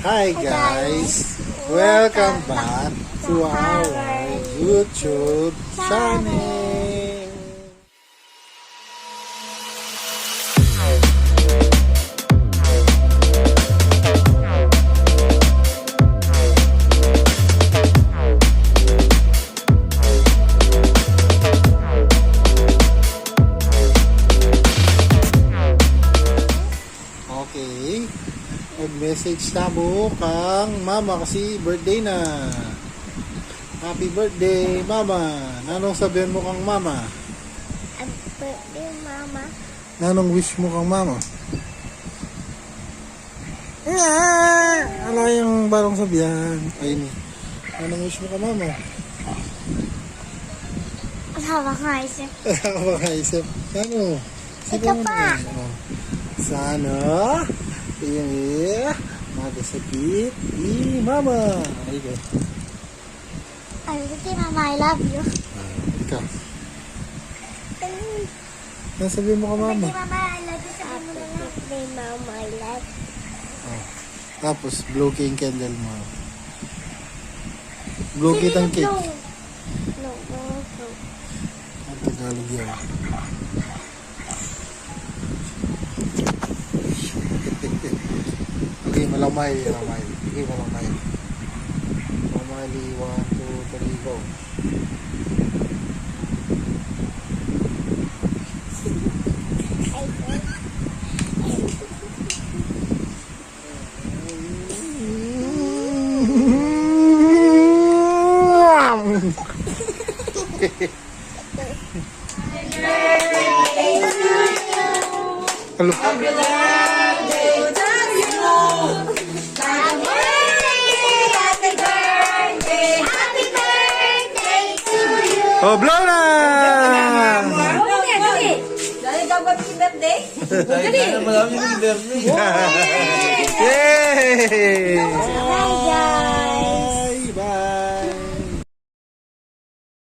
Hi guys! Welcome back to our YouTube channel! Okay, mag-message na mo kang mama kasi birthday na. Happy birthday, mama. Nanong sabihin mo kang mama? Happy birthday, mama. Nanong wish mo kang mama? Ala yung barong sabihan. Ay ni. Nanong wish mo kang mama? Wala ka isip. Wala ka ba kaisip? Ano? Ikaw pa. Sana ini magasakit ni mama. Okay. Happy birthday, mama. I love you. Ikaw. Nasabihin mo ka mama. Birthday, mama. I love you. Sabi mo na lang. Birthday, mama. I love you. Oh. Tapos blow king candle mo. Blow kitang cake. No, no, no. Ang Tagalog yan. Okay, malamay. Okay, malamay. Mamali, 1, 2, 3, go. Hello. Oh, blow na! Dali ka ba si birthday? Yay!